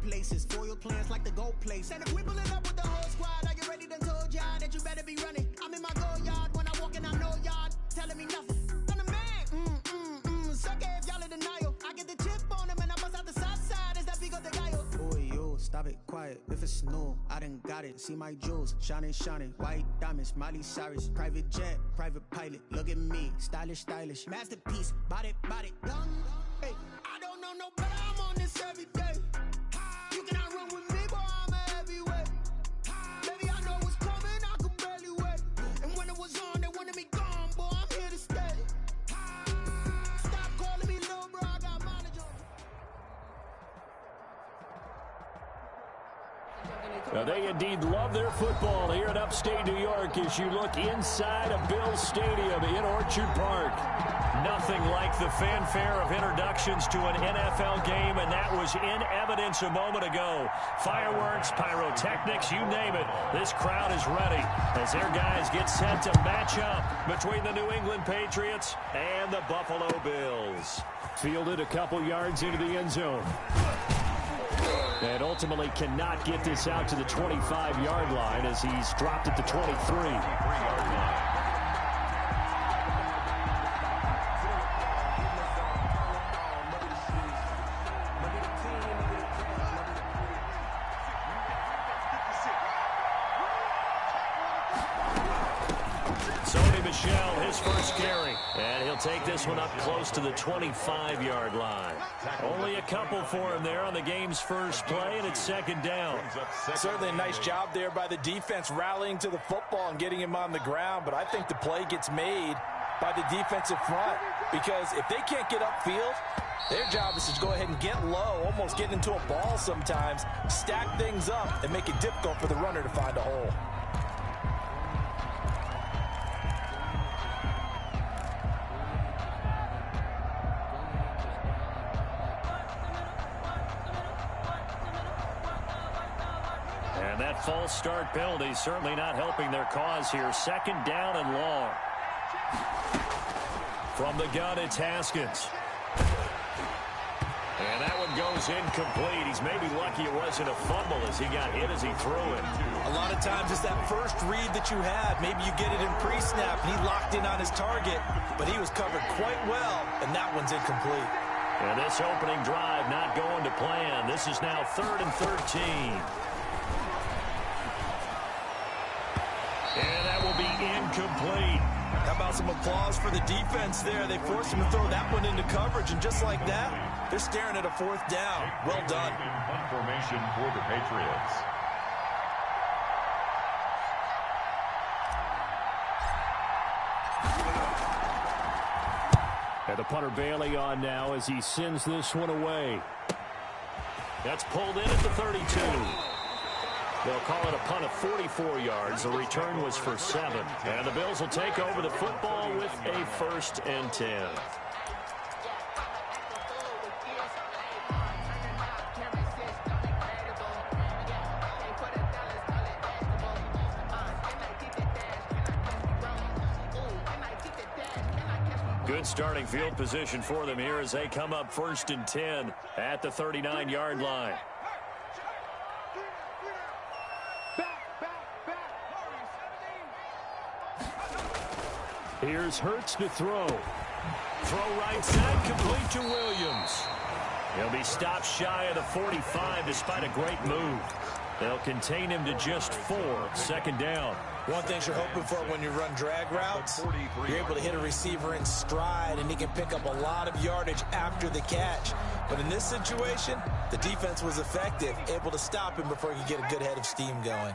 places. Foil plans like the gold place. And if we pull it up with the whole squad, are you ready? Done told y'all that you better be running. I'm in my go yard when I walk in, I know y'all telling me nothing. I'm the man. Suck it if y'all in denial. I get the chip on him and I bust out the south side. Is that Pico de Gallo? Boy, yo, stop it, quiet. If it's new, I done got it. See my jewels, shining, shining. White diamonds, Miley Cyrus. Private jet, private pilot. Look at me, stylish, stylish. Masterpiece, body, done. Hey, I don't know no better. I'm on this every day. You cannot run with me, boy, I'm a heavyweight. Baby, I know what's coming, I could barely wait. And when it was on, they wanted me gone, boy, I'm here to stay. Stop calling me little bro, I got mileage on. Now, they indeed love their football here in upstate New York as you look inside of Bills Stadium in Orchard Park. Nothing like the fanfare of introductions to an NFL game, and that was in evidence a moment ago. Fireworks, pyrotechnics, you name it. This crowd is ready as their guys get set to match up between the New England Patriots and the Buffalo Bills. Fielded a couple yards into the end zone. And ultimately cannot get this out to the 25-yard line as he's dropped at the 23-yard line. His first carry, and he'll take this one up close to the 25-yard line. Only a couple for him there on the game's first play, and it's second down. Certainly a nice job there by the defense rallying to the football and getting him on the ground, but I think the play gets made by the defensive front because if they can't get upfield, their job is to go ahead and get low, almost get into a ball sometimes, stack things up, and make it difficult for the runner to find a hole. And that false start penalty certainly not helping their cause here. Second down and long. From the gun, it's Haskins. And that one goes incomplete. He's maybe lucky it wasn't a fumble as he got hit as he threw it. A lot of times it's that first read that you had. Maybe you get it in pre-snap, and he locked in on his target, but he was covered quite well, and that one's incomplete. And this opening drive not going to plan. This is now 3rd and 13. And that will be incomplete. How about some applause for the defense there? They forced him to throw that one into coverage, and just like that, they're staring at a 4th down. Well done. Punt formation for the Patriots. And the punter Bailey on now as he sends this one away. That's pulled in at the 32. They'll call it a punt of 44 yards. The return was for 7. And the Bills will take over the football with a 1st and 10. Good starting field position for them here as they come up 1st and 10 at the 39-yard line. Here's Hurts to throw. Throw right side, complete to Williams. He'll be stopped shy of the 45 despite a great move. They'll contain him to just 4. 2nd down. One thing you're hoping for when you run drag routes, you're able to hit a receiver in stride, and he can pick up a lot of yardage after the catch. But in this situation, the defense was effective, able to stop him before he could get a good head of steam going.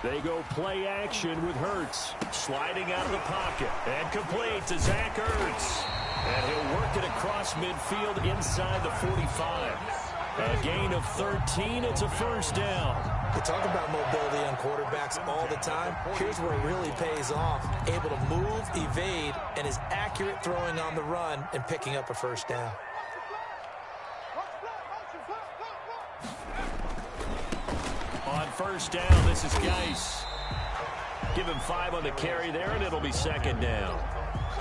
They go play action with Hurts. Sliding out of the pocket. And complete to Zach Ertz. And he'll work it across midfield inside the 45. A gain of 13. It's a 1st down. We talk about mobility on quarterbacks all the time. Here's where it really pays off. Able to move, evade, and is accurate throwing on the run and picking up a 1st down. On 1st down, this is Geis. Give him 5 on the carry there, and it'll be 2nd down.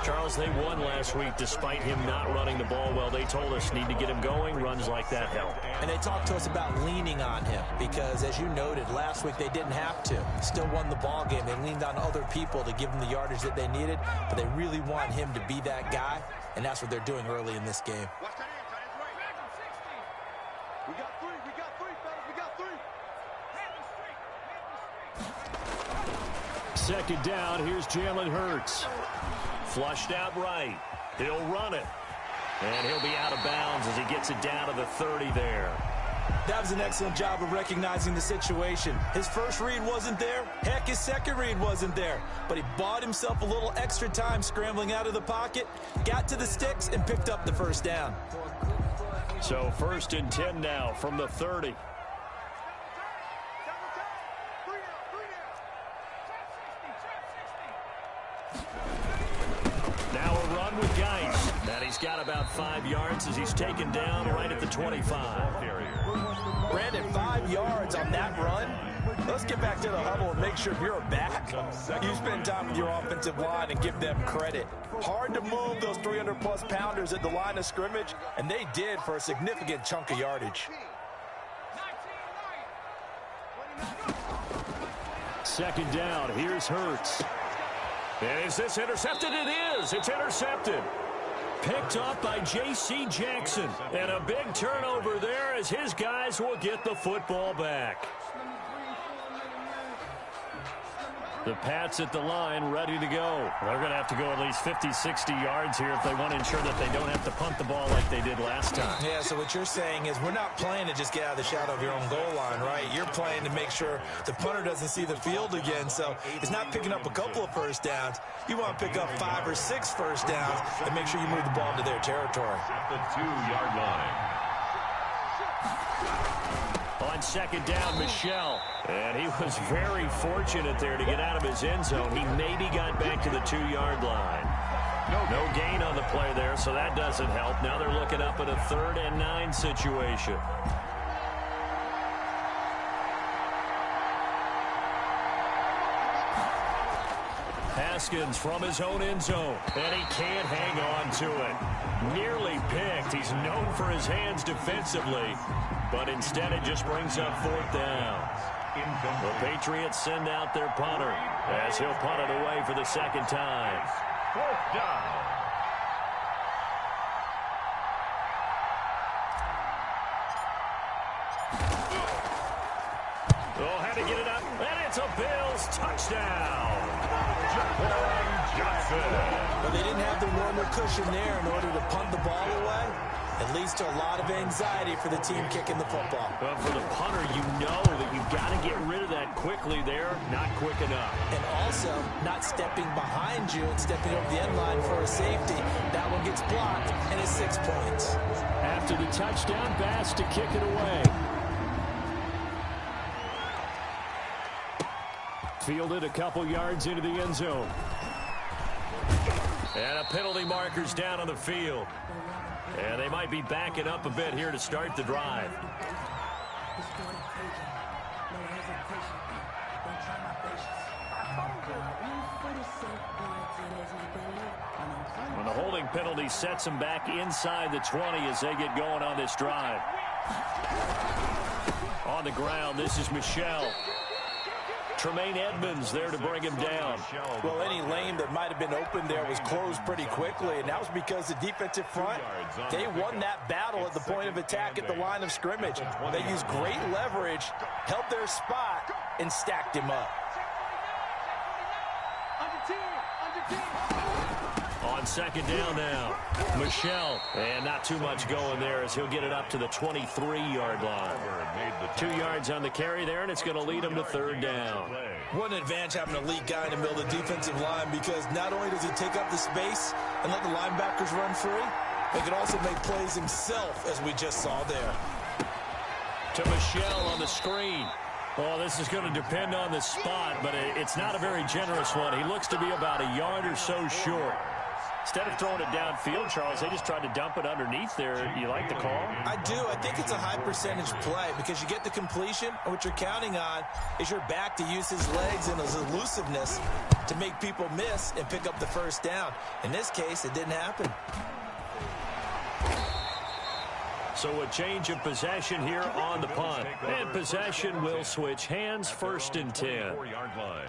Charles, they won last week despite him not running the ball well. They told us need to get him going. Runs like that help. And they talked to us about leaning on him because, as you noted, last week they didn't have to. Still won the ball game. They leaned on other people to give them the yardage that they needed, but they really want him to be that guy, and that's what they're doing early in this game. We got three, fellas, we got three. Second down, here's Jalen Hurts. Flushed out right. He'll run it. And he'll be out of bounds as he gets it down to the 30 there. That was an excellent job of recognizing the situation. His first read wasn't there. Heck, his second read wasn't there. But he bought himself a little extra time scrambling out of the pocket, got to the sticks, and picked up the first down. So 1st and 10 now from the 30. Now a run with Geis. And he's got about 5 yards as he's taken down right at the 25. Brandon, 5 yards on that run. Let's get back to the huddle and make sure if you're a back, you spend time with your offensive line and give them credit. Hard to move those 300-plus pounders at the line of scrimmage, and they did for a significant chunk of yardage. Second down, here's Hurts. And is this intercepted? It is. It's intercepted. Picked up by J.C. Jackson. And a big turnover there as his guys will get the football back. The Pats at the line, ready to go. They're going to have to go at least 50, 60 yards here if they want to ensure that they don't have to punt the ball like they did last time. Yeah, so what you're saying is we're not playing to just get out of the shadow of your own goal line, right? You're playing to make sure the punter doesn't see the field again. So it's not picking up a couple of first downs. You want to pick up 5 or 6 first downs and make sure you move the ball into their territory. At the 2-yard line. On second down, Michel. And he was very fortunate there to get out of his end zone. He maybe got back to the 2-yard line. No gain on the play there, so that doesn't help. Now they're looking up at a 3rd and 9 situation. Haskins from his own end zone, and he can't hang on to it. Nearly picked. He's known for his hands defensively, but instead it just brings up 4th down. The Patriots send out their punter as he'll punt it away for the second time. 4th down. Oh, had to get it up, and it's a Bills touchdown. But they didn't have the normal cushion there in order to punt the ball away. It leads to a lot of anxiety for the team kicking the football. But for the punter, you know that you've got to get rid of that quickly there. Not quick enough. And also, not stepping behind you and stepping over the end line for a safety. That one gets blocked, and it's 6 points. After the touchdown, Bass to kick it away. Fielded a couple yards into the end zone. And a penalty marker's down on the field. And they might be backing up a bit here to start the drive. When the holding penalty sets them back inside the 20 as they get going on this drive. On the ground, this is Michel. Tremaine Edmonds there to bring him down. Well, any lane that might have been open there was closed pretty quickly, and that was because the defensive front, they won that battle at the point of attack at the line of scrimmage. They used great leverage, held their spot, and stacked him up. On second down now, Michel. And not too much going there as he'll get it up to the 23-yard line. 2 yards on the carry there, and it's going to lead him to 3rd down. What an advantage having an elite guy in the middle of the defensive line, because not only does he take up the space and let the linebackers run free, he can also make plays himself, as we just saw there. To Michel on the screen. Well, this is going to depend on the spot, but it's not a very generous one. He looks to be about a yard or so short. Instead of throwing it downfield, Charles, they just tried to dump it underneath there. You like the call? I do. I think it's a high percentage play because you get the completion, and what you're counting on is your back to use his legs and his elusiveness to make people miss and pick up the first down. In this case, it didn't happen. So a change of possession here on the punt. And possession will switch hands, 1st and 10. 4-yard line.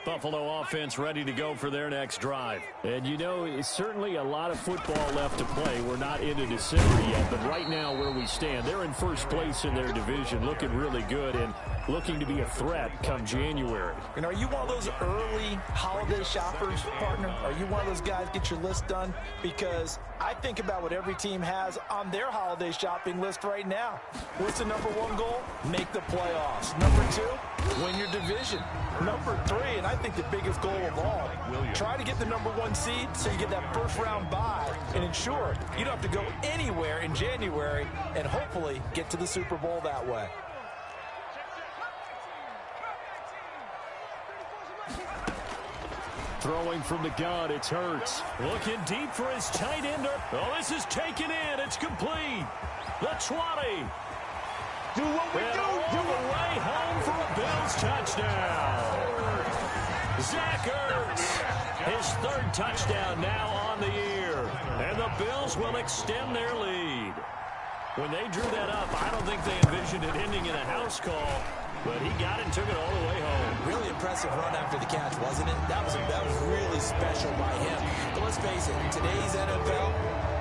Buffalo offense ready to go for their next drive. And, you know, it's certainly a lot of football left to play. We're not into December yet, but right now where we stand, they're in first place in their division, looking really good and looking to be a threat come January. And are you one of those early holiday shoppers, partner? Are you one of those guys get your list done? Because I think about what every team has on their holiday shopping list right now. What's the #1 goal? Make the playoffs. #2, win your division. #3, and I think the biggest goal of all, try to get the #1 seed so you get that first-round bye and ensure you don't have to go anywhere in January and hopefully get to the Super Bowl that way. Throwing from the gun, it's Hurts. Looking deep for his tight end. Oh, this is taken in. It's complete. The 20. Do what we And do. all the way home for a Bills touchdown. Zach Ertz, his 3rd touchdown now on the year. And the Bills will extend their lead. When they drew that up, I don't think they envisioned it ending in a house call, but he got it and took it all the way home. Really impressive run after the catch, wasn't it? That was really special by him. But let's face it, in today's NFL,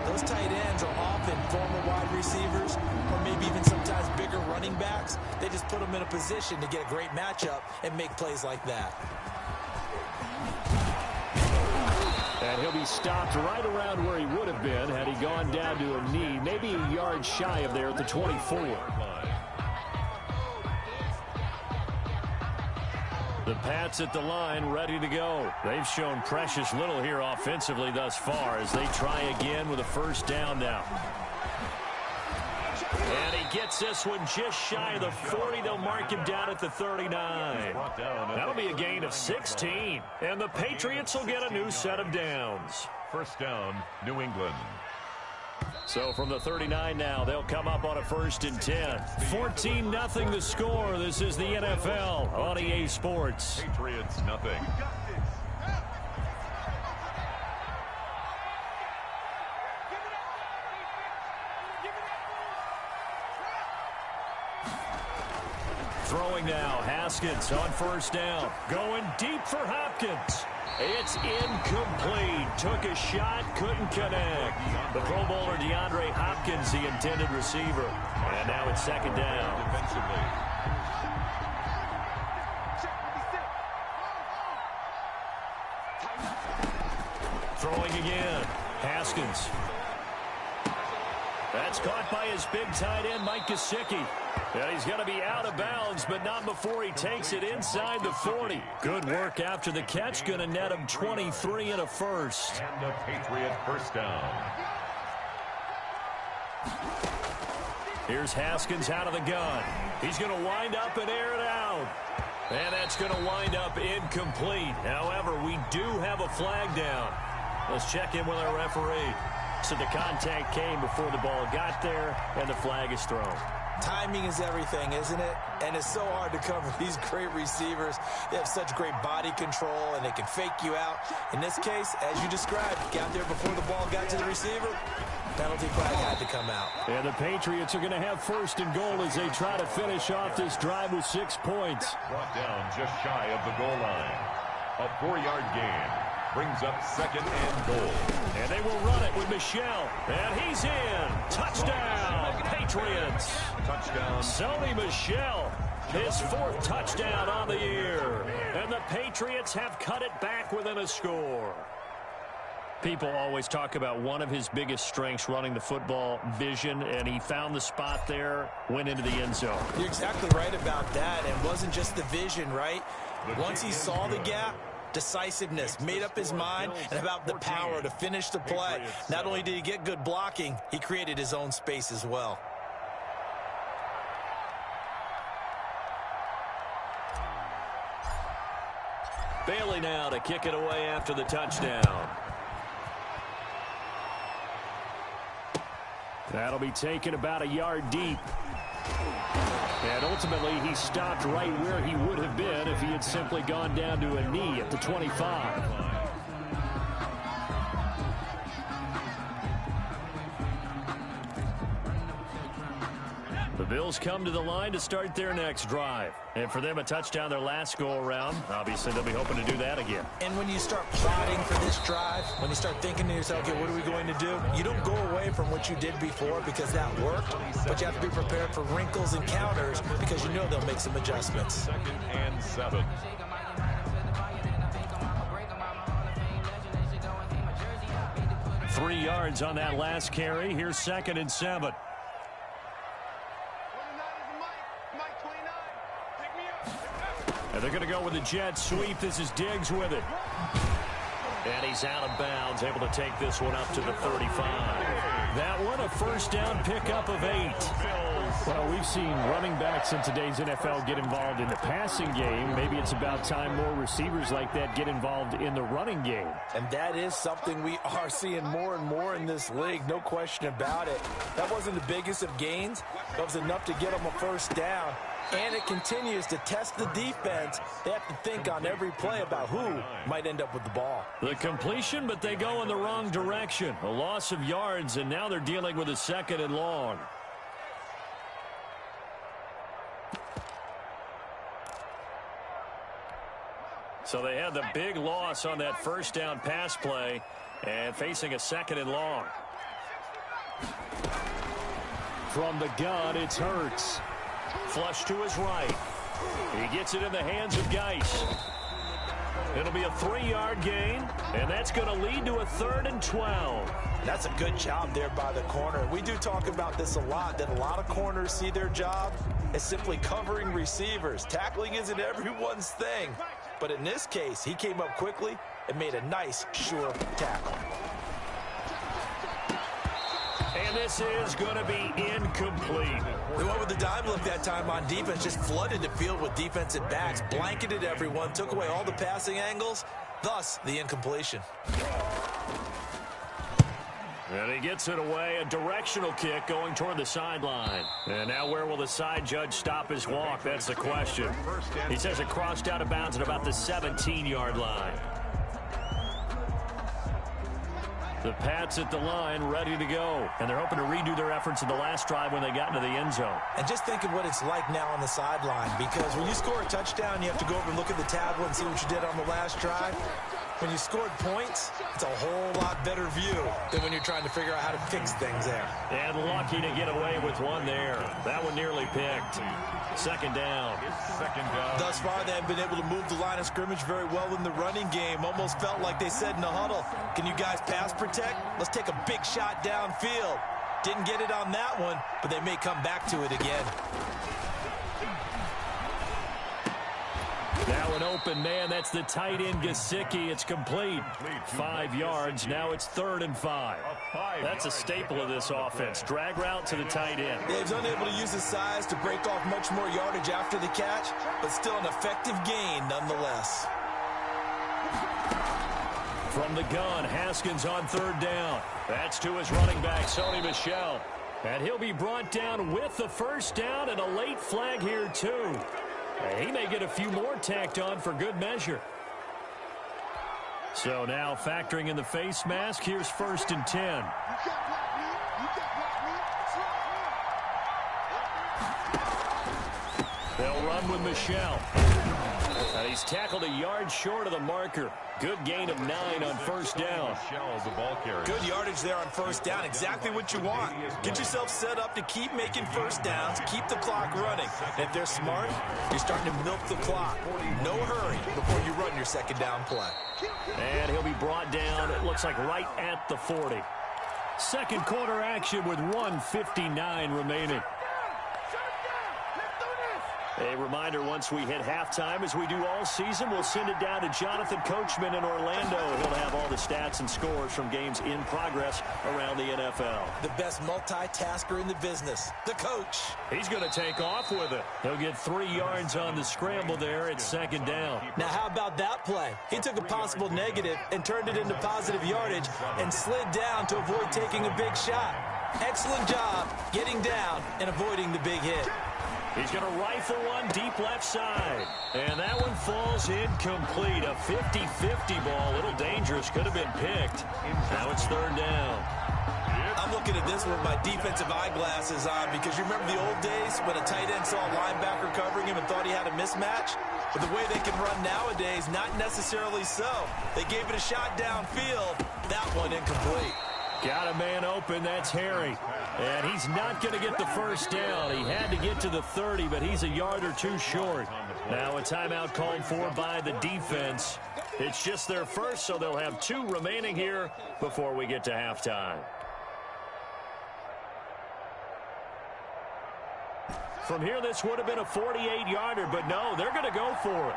those tight ends are often former wide receivers or maybe even sometimes bigger running backs. They just put them in a position to get a great matchup and make plays like that. And he'll be stopped right around where he would have been had he gone down to a knee, maybe a yard shy of there at the 24. The Pats at the line, ready to go. They've shown precious little here offensively thus far as they try again with a first down now. And he gets this one just shy of the 40. They'll mark him down at the 39. That'll be a gain of 16. And the Patriots will get a new set of downs. First down, New England. So from the 39 now, they'll come up on a 1st and 10. 14-0 the score. This is the NFL on EA Sports. Patriots, nothing. Throwing now, Haskins on first down. Going deep for Hopkins. It's incomplete. Took a shot, couldn't connect. The Pro Bowler DeAndre Hopkins, the intended receiver. And now it's 2nd down. Defensively. Throwing again. Haskins. That's caught by his big tight end, Mike Gesicki. And he's going to be out of bounds, but not before he takes it inside the 40. Good work after the catch. Going to net him 23 and a first. And the Patriot first down. Here's Haskins out of the gun. He's going to wind up and air it out. And that's going to wind up incomplete. However, we do have a flag down. Let's check in with our referee. So the contact came before the ball got there, and the flag is thrown. Timing is everything, isn't it? And it's so hard to cover these great receivers. They have such great body control, and they can fake you out. In this case, as you described, got there before the ball got to the receiver. Penalty flag had to come out. And the Patriots are going to have 1st and goal as they try to finish off this drive with 6 points. Brought down just shy of the goal line. A 4-yard gain. Brings up 2nd and goal. And they will run it with Michel. And he's in. Touchdown, Patriots. Touchdown. Sony Michel, his 4th touchdown on the year. And the Patriots have cut it back within a score. People always talk about one of his biggest strengths running the football, vision, and he found the spot there, went into the end zone. You're exactly right about that. And it wasn't just the vision, right? Once he saw the gap, decisiveness, made up his mind, and about the power to finish the play. Not only did he get good blocking, he created his own space as well. Bailey now to kick it away after the touchdown. That'll be taken about a yard deep. And ultimately, he stopped right where he would have been if he had simply gone down to a knee at the 25. The Bills come to the line to start their next drive. And for them, a touchdown their last go-around. Obviously, they'll be hoping to do that again. And when you start plotting for this drive, when you start thinking to yourself, okay, what are we going to do? You don't go away from what you did before because that worked, but you have to be prepared for wrinkles and counters because you know they'll make some adjustments. 2nd and 7. Three yards on that last carry. Here's 2nd and 7. And they're going to go with the jet sweep. This is Diggs with it. And he's out of bounds, able to take this one up to the 35. That one, a first down pickup of 8. Well, we've seen running backs in today's NFL get involved in the passing game. Maybe it's about time more receivers like that get involved in the running game. And that is something we are seeing more and more in this league, no question about it. That wasn't the biggest of gains. That was enough to get them a first down. And it continues to test the defense. They have to think on every play about who might end up with the ball. The completion, but they go in the wrong direction. A loss of yards, and now they're dealing with a 2nd and long. So they had the big loss on that first down pass play and facing a 2nd and long. From the gun, it's Hurts. Flush to his right. He gets it in the hands of Geis. It'll be a 3-yard gain, and that's going to lead to a 3rd and 12. That's a good job there by the corner. We do talk about this a lot, that a lot of corners see their job as simply covering receivers. Tackling isn't everyone's thing. But in this case, he came up quickly and made a nice, sure tackle. And this is going to be incomplete. They went with the dime look that time on defense, just flooded the field with defensive backs, blanketed everyone, took away all the passing angles, thus the incompletion. And he gets it away, a directional kick going toward the sideline. And now where will the side judge stop his walk? That's the question. He says it crossed out of bounds at about the 17-yard line. The Pats at the line, ready to go. And they're hoping to redo their efforts in the last drive when they got into the end zone. And just think of what it's like now on the sideline, because when you score a touchdown, you have to go over and look at the tablet and see what you did on the last drive. When you scored points, it's a whole lot better view than when you're trying to figure out how to fix things there. And lucky to get away with one there. That one nearly picked. 2nd down. Thus far, they have been able to move the line of scrimmage very well in the running game. Almost felt like they said in the huddle, can you guys pass protect? Let's take a big shot downfield. Didn't get it on that one, but they may come back to it again. Now an open man. That's the tight end, Gesicki. It's complete. 5 yards. Now it's 3rd and 5. That's a staple of this offense. Drag route to the tight end. Yeah, he's unable to use his size to break off much more yardage after the catch, but still an effective gain nonetheless. From the gun, Haskins on 3rd down. That's to his running back, Sony Michel. And he'll be brought down with the first down and a late flag here, too. He may get a few more tacked on for good measure. So now factoring in the face mask, here's 1st and 10. They'll run with Michel. And he's tackled a yard short of the marker. Good gain of 9 on 1st down. Good yardage there on 1st down. Exactly what you want. Get yourself set up to keep making first downs. Keep the clock running. And if they're smart, you're starting to milk the clock. No hurry before you run your 2nd down play. And he'll be brought down, it looks like right at the 40. 2nd quarter action with 1:59 remaining. A reminder, once we hit halftime, as we do all season, we'll send it down to Jonathan Coachman in Orlando. He'll have all the stats and scores from games in progress around the NFL. The best multitasker in the business, the coach. He's going to take off with it. He'll get 3 yards on the scramble there at second down. Now, how about that play? He took a possible negative and turned it into positive yardage and slid down to avoid taking a big shot. Excellent job getting down and avoiding the big hit. He's going to rifle one deep left side. And that one falls incomplete. A 50-50 ball. A little dangerous. Could have been picked. Now it's third down. I'm looking at this with my defensive eyeglasses on because you remember the old days when a tight end saw a linebacker covering him and thought he had a mismatch? But the way they can run nowadays, not necessarily so. They gave it a shot downfield. That one incomplete. Got a man open. That's Harry. And he's not going to get the first down. He had to get to the 30, but he's a yard or two short. Now a timeout called for by the defense. It's just their first, so they'll have 2 remaining here before we get to halftime. From here, this would have been a 48-yarder, but no, they're going to go for it.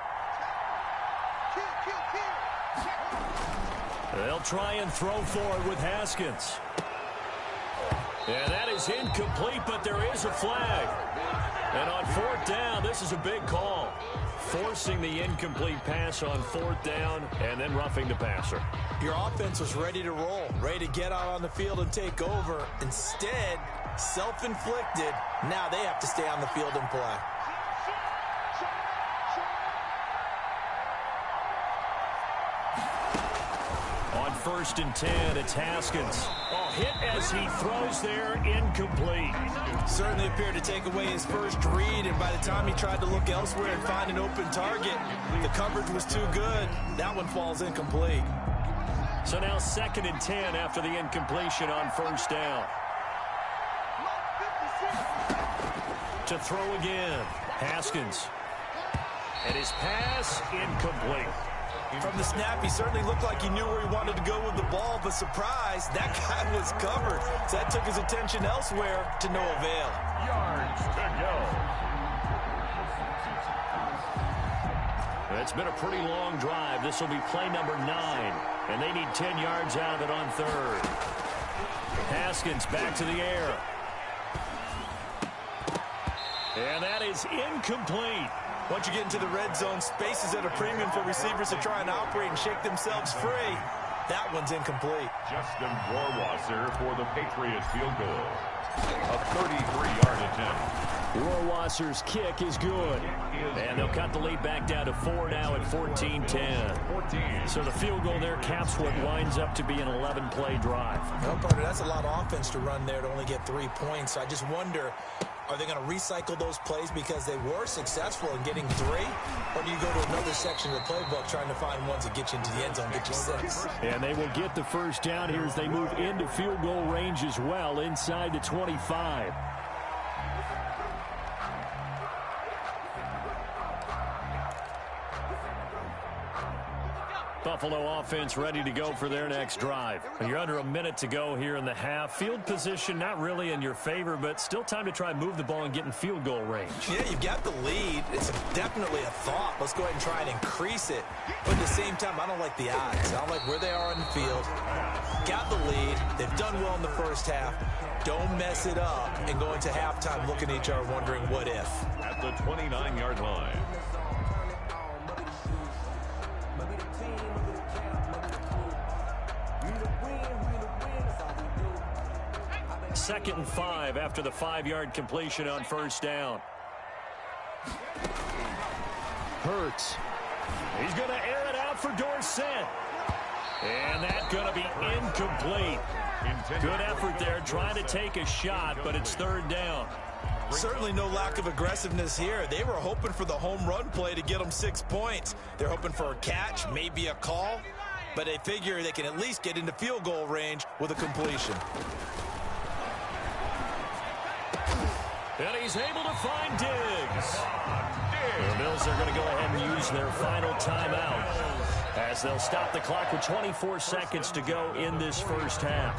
They'll try and throw for it with Haskins. And that is incomplete, but there is a flag. And on 4th down, this is a big call. Forcing the incomplete pass on 4th down and then roughing the passer. Your offense was ready to roll, ready to get out on the field and take over. Instead, self-inflicted. Now they have to stay on the field and play. On 1st and 10, it's Haskins. Oh, hit as he throws there, incomplete. Certainly appeared to take away his first read, and by the time he tried to look elsewhere and find an open target, the coverage was too good. That one falls incomplete. So now 2nd and 10 after the incompletion on 1st down. To throw again, Haskins. And his pass, incomplete. From the snap, he certainly looked like he knew where he wanted to go with the ball, but surprise, that guy was covered. So that took his attention elsewhere to no avail. Yards to go. It's been a pretty long drive. This will be play number 9, and they need 10 yards out of it on 3rd. Haskins back to the air. And that is incomplete. Once you get into the red zone, space is at a premium for receivers to try and operate and shake themselves free. That one's incomplete. Justin Rohrwasser for the Patriots field goal. A 33-yard attempt. Rohrwasser's kick is good. And they'll cut the lead back down to 4 now at 14-10. So the field goal there caps what winds up to be an 11-play drive. Well, partner, that's a lot of offense to run there to only get 3 points. So I just wonder, are they going to recycle those plays because they were successful in getting 3? Or do you go to another section of the playbook trying to find ones that get you into the end zone, get you 6? And they will get the first down here as they move into field goal range as well, inside the 25. Buffalo offense ready to go for their next drive. You're under a minute to go here in the half. Field position not really in your favor, but still time to try and move the ball and get in field goal range. Yeah, you've got the lead. It's definitely a thought. Let's go ahead and try and increase it. But at the same time, I don't like the odds. I don't like where they are on the field. Got the lead. They've done well in the first half. Don't mess it up and go into halftime looking at each other wondering what if. At the 29-yard line. 2nd and 5 after the 5-yard completion on 1st down. Hurts. He's going to air it out for Dorsett. And that's going to be incomplete. Good effort there trying to take a shot, but it's 3rd down. Certainly no lack of aggressiveness here. They were hoping for the home run play to get them 6 points. They're hoping for a catch, maybe a call, but they figure they can at least get into field goal range with a completion. And he's able to find Diggs. The Bills are going to go ahead and use their final timeout as they'll stop the clock with 24 seconds to go in this first half.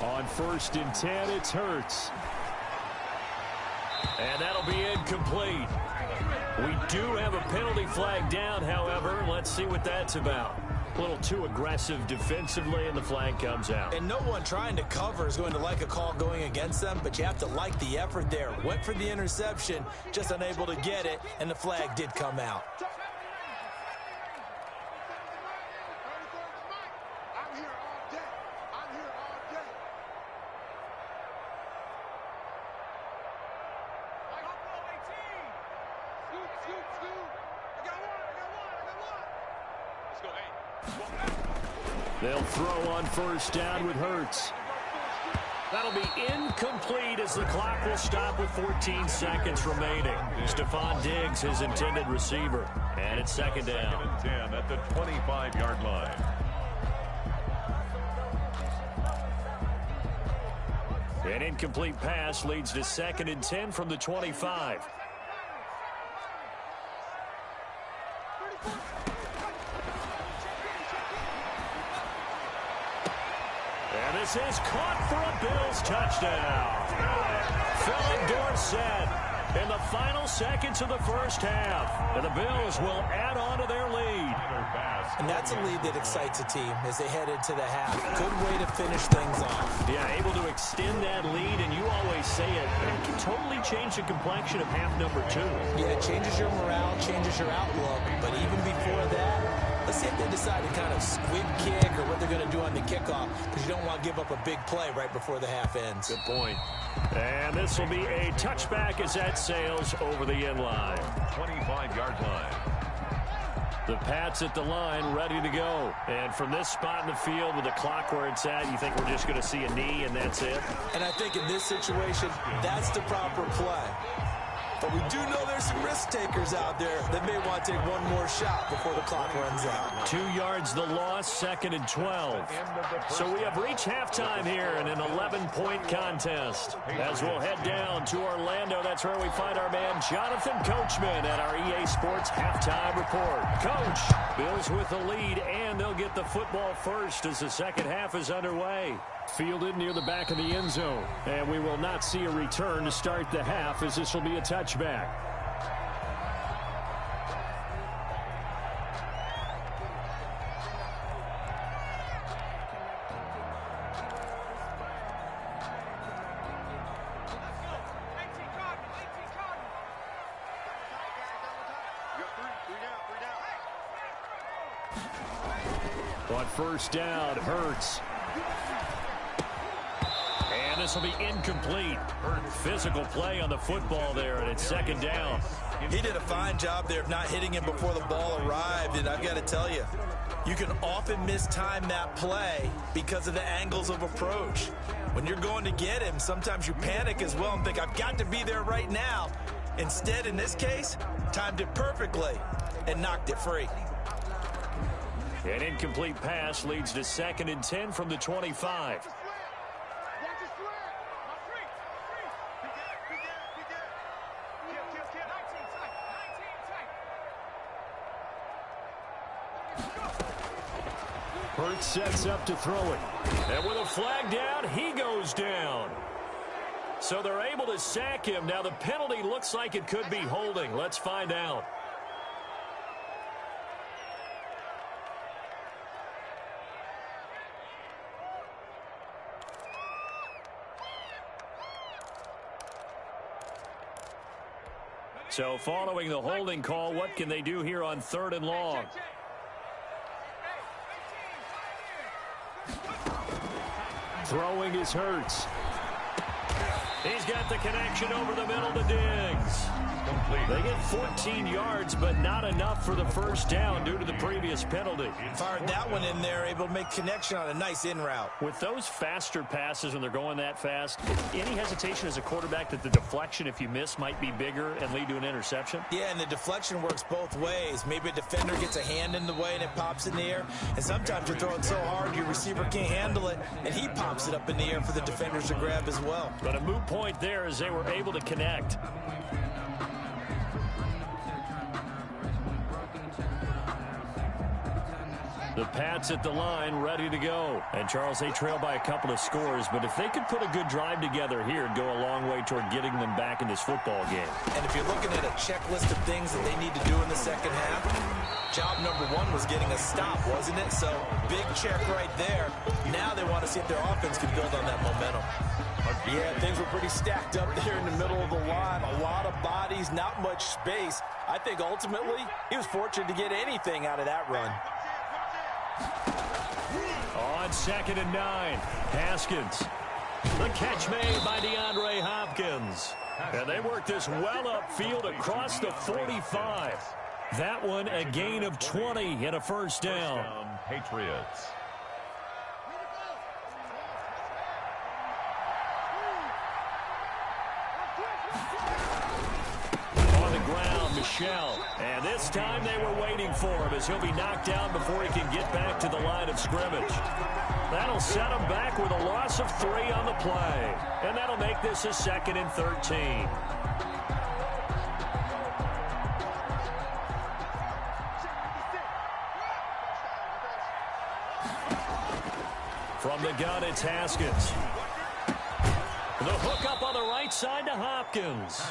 On 1st and 10, it's Hurts. And that'll be incomplete. We do have a penalty flag down, however. Let's see what that's about. A little too aggressive defensively, and the flag comes out. And no one trying to cover is going to like a call going against them, but you have to like the effort there. Went for the interception, just unable to get it, and the flag did come out. They'll throw on 1st down with Hurts. That'll be incomplete as the clock will stop with 14 seconds remaining. Stephon Diggs, his intended receiver. And it's 2nd down. 2nd and 10 at the 25-yard line. An incomplete pass leads to 2nd and 10 from the 25. And this is caught for a Bills touchdown. Philip Dorsett in the final seconds of the 1st half. And the Bills will add on to their lead. And that's a lead that excites a team as they head into the half. Good way to finish things off. Yeah, able to extend that lead, and you always say it can totally change the complexion of half number 2. Yeah, it changes your morale, changes your outlook. But even before that, let's see if they decide to kind of squib kick or what they're going to do on the kickoff, because you don't want to give up a big play right before the half ends. Good point. And this will be a touchback as that sails over the end line. 25-yard line. The Pats at the line, ready to go. And from this spot in the field with the clock where it's at, you think we're just going to see a knee and that's it? And I think in this situation, that's the proper play. But we do know there's some risk takers out there that may want to take one more shot before the clock runs out. 2 yards the loss, 2nd and 12. So we have reached halftime here in an 11-point contest. As we'll head down to Orlando, that's where we find our man Jonathan Coachman at our EA Sports Halftime Report. Coach, Bills with the lead, and they'll get the football first as the 2nd half is underway. Fielded near the back of the end zone. And we will not see a return to start the half, as this will be a touchback. On 1st down, Hurts. And this will be incomplete. Physical play on the football there, and it's 2nd down. He did a fine job there of not hitting him before the ball arrived, and I've got to tell you, you can often mistime that play because of the angles of approach. When you're going to get him, sometimes you panic as well and think, I've got to be there right now. Instead, in this case, timed it perfectly and knocked it free. An incomplete pass leads to 2nd and 10 from the 25. Hurts sets up to throw it. And with a flag down, he goes down. So they're able to sack him. Now the penalty looks like it could be holding. Let's find out. So following the holding call, what can they do here on 3rd and long? Throwing is Hurts. He's got the connection over the middle to Diggs. They get 14 yards, but not enough for the 1st down due to the previous penalty. Fired that one in there, able to make connection on a nice in route. With those faster passes when they're going that fast, any hesitation as a quarterback that the deflection, if you miss, might be bigger and lead to an interception? Yeah, and the deflection works both ways. Maybe a defender gets a hand in the way and it pops in the air. And sometimes you throw it so hard your receiver can't handle it, and he pops it up in the air for the defenders to grab as well. But a moot point there as they were able to connect. The Pats at the line, ready to go. And, Charles, they trail by a couple of scores, but if they could put a good drive together here, it'd go a long way toward getting them back in this football game. And if you're looking at a checklist of things that they need to do in the second half, job number one was getting a stop, wasn't it? So, big check right there. Now they want to see if their offense can build on that momentum. Yeah, things were pretty stacked up there in the middle of the line. A lot of bodies, not much space. I think ultimately he was fortunate to get anything out of that run. On 2nd and 9, Haskins. The catch made by DeAndre Hopkins. And they work this well upfield across the 45. That one a gain of 20 and a first down. Patriots. On the ground, Michel. And this time they were waiting for him as he'll be knocked down before he can get back to the line of scrimmage. That'll set him back with a loss of 3 on the play. And that'll make this a 2nd and 13. From the gun, it's Haskins. The hook up on the right side to Hopkins.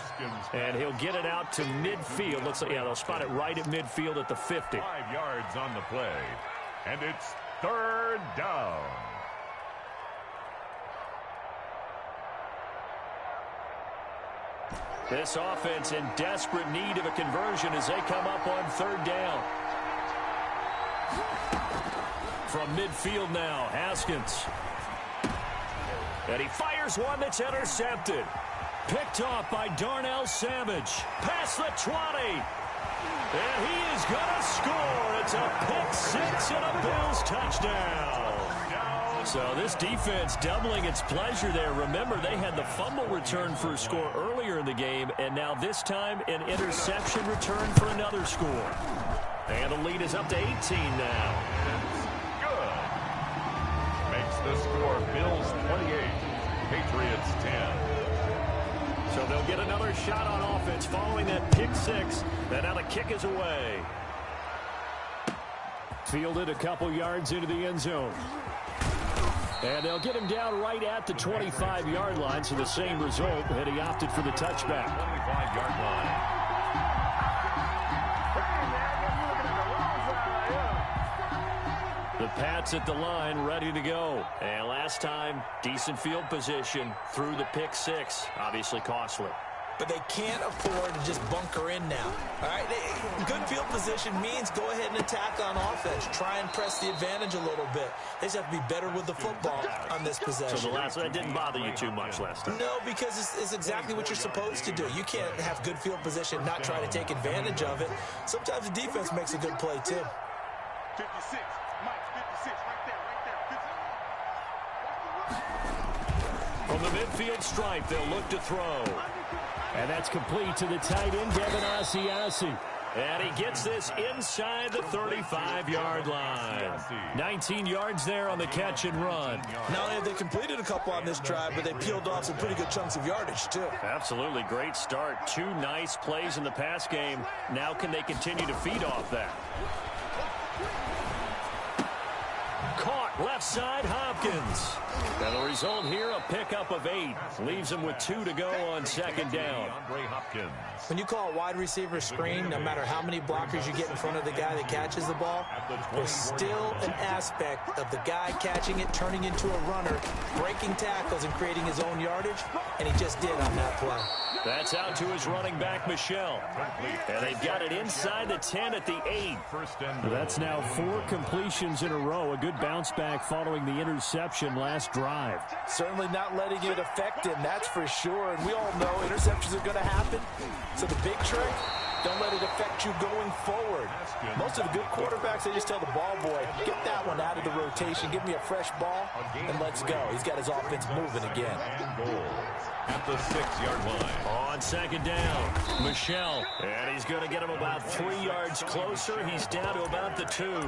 And he'll get it out to midfield. Looks like, yeah, they'll spot it right at midfield at the 50. 5 yards on the play. And it's 3rd down. This offense in desperate need of a conversion as they come up on 3rd down. From midfield now, Haskins. And he fires one that's intercepted. Picked off by Darnell Savage. Past the 20. And he is going to score. It's a pick 6 and a Bills touchdown. So this defense doubling its pleasure there. Remember, they had the fumble return for a score earlier in the game, and now this time an interception return for another score. And the lead is up to 18 now. The score, Bills 28, Patriots 10. So they'll get another shot on offense following that pick 6. And now the kick is away. Fielded a couple yards into the end zone. And they'll get him down right at the 25-yard line, so the same result, and he opted for the touchback. 25-yard line. The Pats at the line, ready to go. And last time, decent field position through the pick 6. Obviously costly. But they can't afford to just bunker in now. All right, good field position means go ahead and attack on offense. Try and press the advantage a little bit. They just have to be better with the football on this possession. So that didn't bother you too much last time? No, because it's exactly what you're supposed to do. You can't have good field position, not try to take advantage of it. Sometimes the defense makes a good play, too. 56. From the midfield stripe, they'll look to throw. And that's complete to the tight end, Devin Asiasi. And he gets this inside the 35-yard line. 19 yards there on the catch and run. Not only have they completed a couple on this drive, but they peeled off some pretty good chunks of yardage, too. Absolutely. Great start. 2 nice plays in the pass game. Now can they continue to feed off that? Caught left side, Hopkins. And the result here, a pickup of 8. Leaves him with 2 to go on 2nd down. When you call a wide receiver screen, no matter how many blockers you get in front of the guy that catches the ball, there's still an aspect of the guy catching it, turning into a runner, breaking tackles and creating his own yardage, and he just did on that play. That's out to his running back, Michel. And they've got it inside the 10 at the 8. That's now 4 completions in a row. A good bounce back following the interception last drive. Certainly not letting it affect him, that's for sure. And we all know interceptions are going to happen. So the big trick, don't let it affect you going forward. Most of the good quarterbacks, they just tell the ball boy, get that one out of the rotation, give me a fresh ball, and let's go. He's got his offense moving again. At the 6-yard line. On 2nd down, Michel. And he's going to get him about 3 yards closer. He's down to about the 2.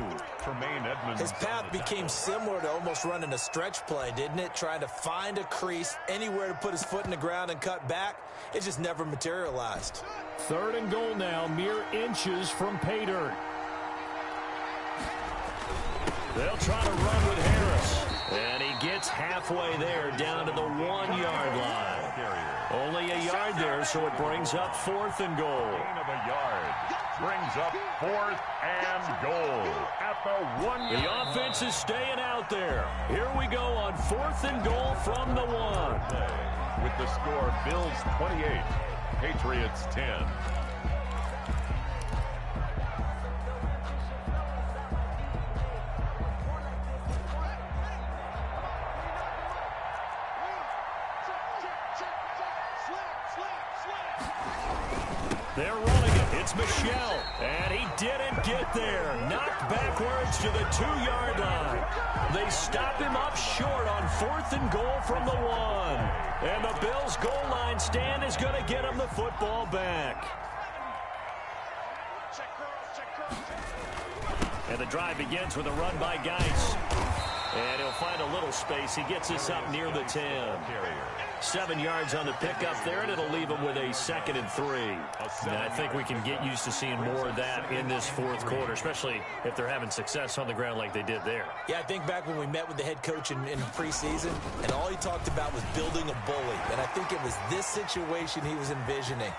His path became similar to almost running a stretch play, didn't it? Trying to find a crease, anywhere to put his foot in the ground and cut back. It just never materialized. 3rd and goal now, mere inches from pay dirt. They'll try to run with Harris. And he gets halfway there, down to the 1-yard line. Only a yard there, so it brings up 4th and goal. Gain of a yard. Brings up 4th and goal at the 1 yard. The offense is staying out there. Here we go on 4th and goal from the 1. With the score, Bills 28, Patriots 10. They're running it. It's Michel. And he didn't get there. Knocked backwards to the 2-yard line. They stop him up short on 4th and goal from the 1. And the Bills' goal line stand is going to get him the football back. And the drive begins with a run by Geis. And he'll find a little space. He gets this up near the 10. 7 yards on the pickup there, and it'll leave him with a 2nd and 3. And I think we can get used to seeing more of that in this 4th quarter, especially if they're having success on the ground like they did there. Yeah, I think back when we met with the head coach in preseason, and all he talked about was building a bully. And I think it was this situation he was envisioning.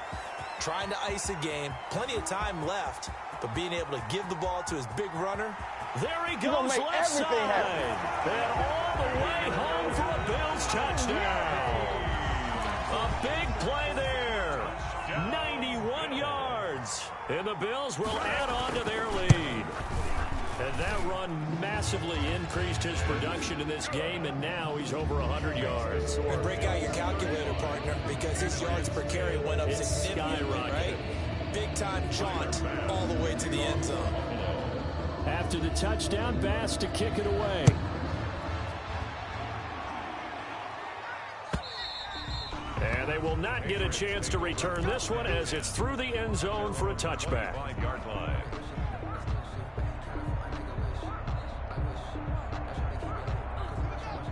Trying to ice a game, plenty of time left, but being able to give the ball to his big runner. There he goes left side. And all the way home for a Bills touchdown. A big play there. 91 yards. And the Bills will add on to their lead. And that run massively increased his production in this game, and now he's over 100 yards. And break out your calculator, partner, because his yards per carry went up significantly, right? Big-time jaunt all the way to the end zone. After the touchdown, Bass to kick it away. And they will not get a chance to return this one as it's through the end zone for a touchback. 5-yard line.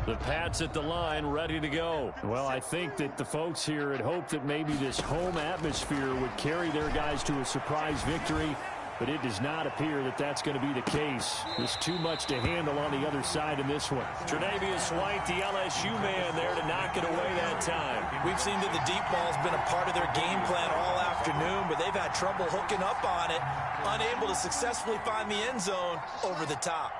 The Pats at the line, ready to go. Well, I think that the folks here had hoped that maybe this home atmosphere would carry their guys to a surprise victory, but it does not appear that that's going to be the case. There's too much to handle on the other side in this one. Tre'Davious White, the LSU man, there to knock it away that time. We've seen that the deep ball's been a part of their game plan all afternoon, but they've had trouble hooking up on it, unable to successfully find the end zone over the top.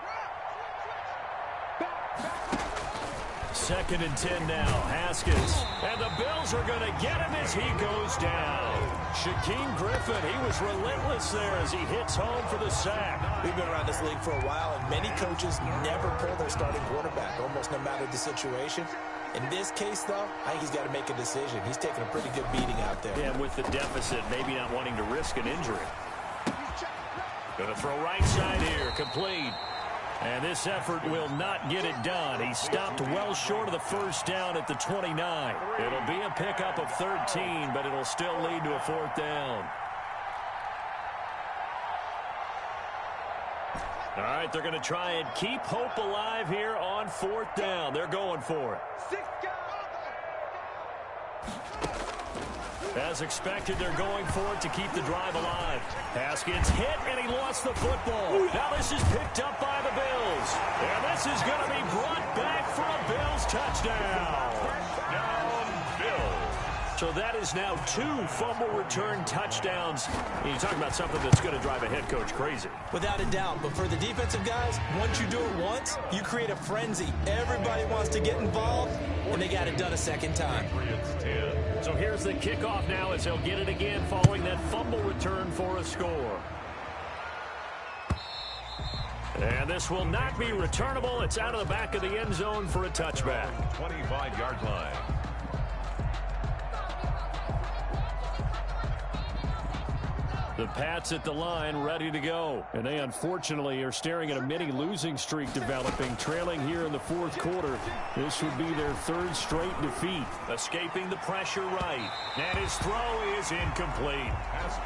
2nd and 10 now. Haskins. And the Bills are going to get him as he goes down. Shaquem Griffin, he was relentless there as he hits home for the sack. We've been around this league for a while, and many coaches never pull their starting quarterback, almost no matter the situation. In this case, though, I think he's got to make a decision. He's taking a pretty good beating out there. Yeah, with the deficit, maybe not wanting to risk an injury. Going to throw right side here, complete. And this effort will not get it done. He stopped well short of the first down at the 29. It'll be a pickup of 13, but it'll still lead to a 4th down. All right, they're going to try and keep hope alive here on 4th down. They're going for it. As expected, they're going for it to keep the drive alive. Haskins hit, and he lost the football. Now this is picked up by the Bills. And this is going to be brought back for a Bills touchdown. Touchdown, Bills. So that is now 2 fumble return touchdowns. And you're talking about something that's going to drive a head coach crazy. Without a doubt, but for the defensive guys, once you do it once, you create a frenzy. Everybody wants to get involved, and they got it done a second time. So here's the kickoff now as they'll get it again following that fumble return for a score. And this will not be returnable. It's out of the back of the end zone for a touchback. 25-yard line. The Pats at the line, ready to go. And they unfortunately are staring at a mini losing streak developing, trailing here in the 4th quarter. This would be their 3rd straight defeat. Escaping the pressure right. And his throw is incomplete.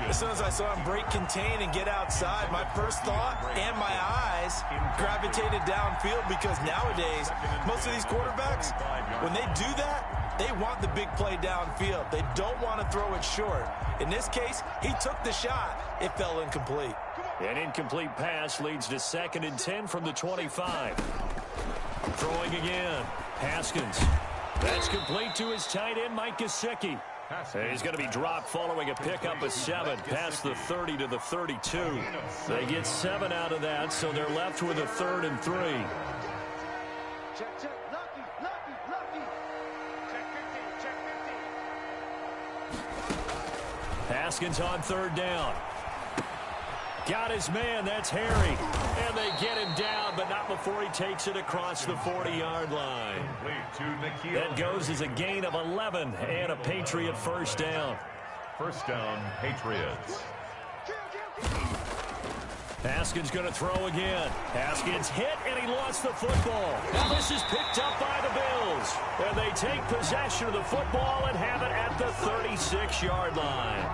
As soon as I saw him break contain and get outside, my first thought and my eyes gravitated downfield, because nowadays, most of these quarterbacks, when they do that, they want the big play downfield. They don't want to throw it short. In this case, he took the shot. It fell incomplete. An incomplete pass leads to 2nd and 10 from the 25. Throwing again. Haskins. That's complete to his tight end, Mike Gesicki. He's going to be dropped following a pickup of 7 past the 30 to the 32. They get 7 out of that, so they're left with a 3rd and 3. Check, check. Lucky. Check 15. Haskins on 3rd down. Got his man, that's Harry. And they get him down, but not before he takes it across the 40-yard line. That goes as a gain of 11 and a Patriot first down. First down, Patriots. Haskins going to throw again. Haskins hit, and he lost the football. Now this is picked up by the Bills. And they take possession of the football and have it at the 36-yard line.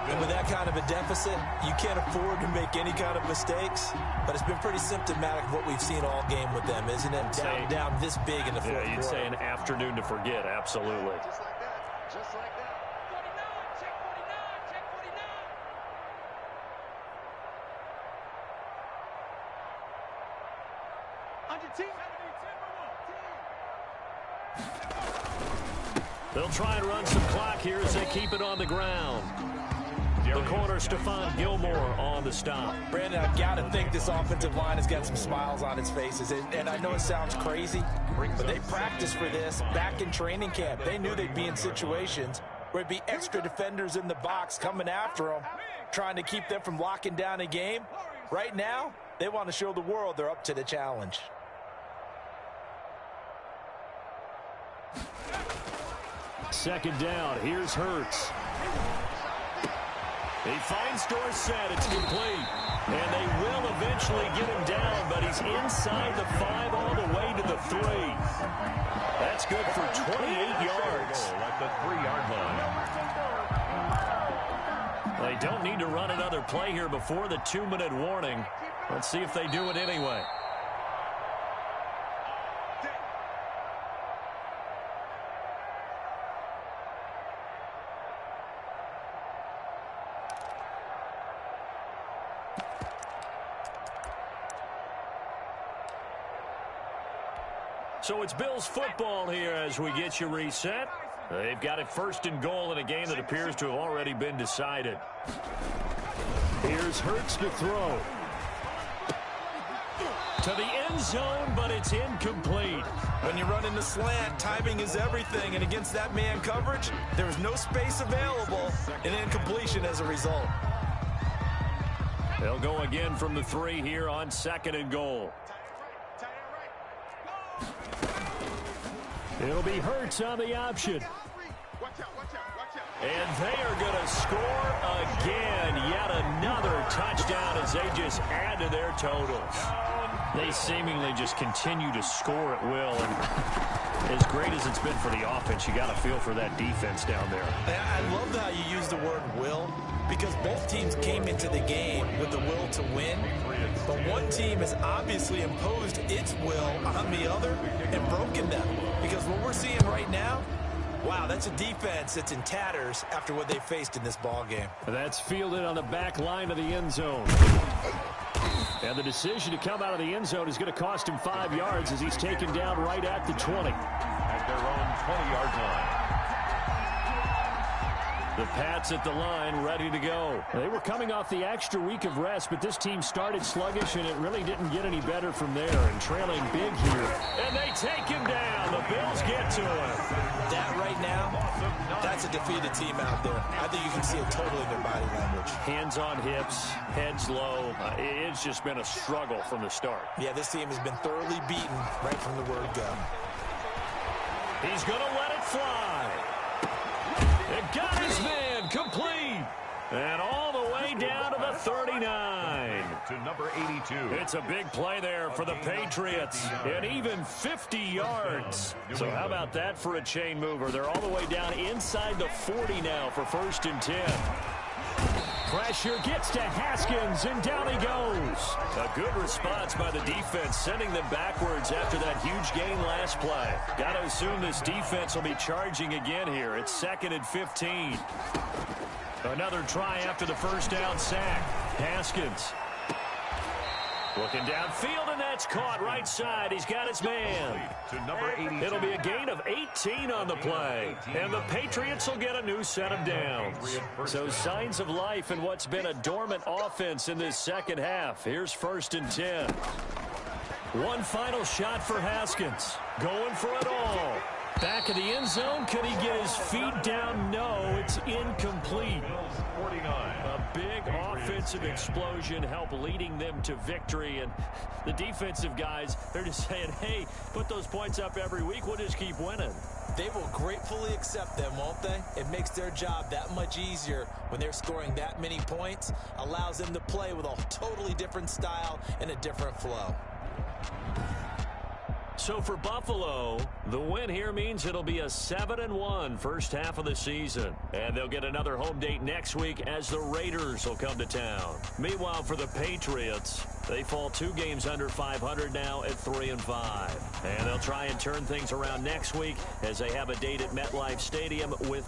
And with that kind of a deficit, you can't afford to make any kind of mistakes. But it's been pretty symptomatic of what we've seen all game with them, isn't it? Down this big in the fourth quarter. Yeah, you'd say an afternoon to forget, absolutely. Just like that. Just like that. 49. Check 49. Check 49. On your team. They'll try and run some clock here as they keep it on the ground. The corner, Stephon Gilmore on the stop. Brandon, I've got to think this offensive line has got some smiles on its faces. And I know it sounds crazy, but they practiced for this back in training camp. They knew they'd be in situations where it'd be extra defenders in the box coming after them, trying to keep them from locking down a game. Right now, they want to show the world they're up to the challenge. Second down. Here's Hurts. He finds Dorsett. It's complete. And they will eventually get him down, but he's inside the 5 all the way to the 3. That's good for 28 yards. At the 3-yard line. They don't need to run another play here before the 2-minute warning. Let's see if they do it anyway. So it's Bills football here as we get you reset. They've got it 1st and goal in a game that appears to have already been decided. Here's Hurts to throw. To the end zone, but it's incomplete. When you run in the slant, timing is everything. And against that man coverage, there was no space available, and incompletion as a result. They'll go again from the 3 here on 2nd and goal. It'll be Hurts on the option. And they are going to score again. Yet another touchdown as they just add to their totals. They seemingly just continue to score at will. And as great as it's been for the offense, you got to feel for that defense down there. I love how you use the word will, because both teams came into the game with the will to win. But one team has obviously imposed its will on the other and broken them. Because what we're seeing right now, wow, that's a defense that's in tatters after what they faced in this ball game. That's fielded on the back line of the end zone. And the decision to come out of the end zone is going to cost him 5 yards as he's taken down right at the 20. At their own 20-yard line. The Pats at the line, ready to go. They were coming off the extra week of rest, but this team started sluggish, and it really didn't get any better from there. And trailing big here. And they take him down. The Bills get to him. That right now, that's a defeated team out there. I think you can see it totally in their body language. Hands on hips, heads low. It's just been a struggle from the start. Yeah, this team has been thoroughly beaten right from the word go. He's going to let it fly. It got his man complete. And all the way down to the 39. To number 82. It's a big play there for the Patriots. And even 50 yards. So how about that for a chain mover? They're all the way down inside the 40 now for 1st and 10. Pressure gets to Haskins, and down he goes. A good response by the defense, sending them backwards after that huge gain last play. Got to assume this defense will be charging again here. It's 2nd and 15. Another try after the first down sack. Haskins. Looking downfield, and that's caught right side. He's got his man. To number 82. It'll be a gain of 18 on the play. And the Patriots will get a new set of downs. So signs of life in what's been a dormant offense in this second half. Here's 1st and 10. One final shot for Haskins. Going for it all. Back in the end zone. Can he get his feet down? No, it's incomplete. 49. A big offensive explosion helped leading them to victory. And the defensive guys, they're just saying, hey, put those points up every week. We'll just keep winning. They will gratefully accept them, won't they? It makes their job that much easier when they're scoring that many points. Allows them to play with a totally different style and a different flow. So for Buffalo, the win here means it'll be a 7-1 first half of the season. And they'll get another home date next week as the Raiders will come to town. Meanwhile, for the Patriots, they fall 2 games under 500 now at 3-5. And they'll try and turn things around next week as they have a date at MetLife Stadium with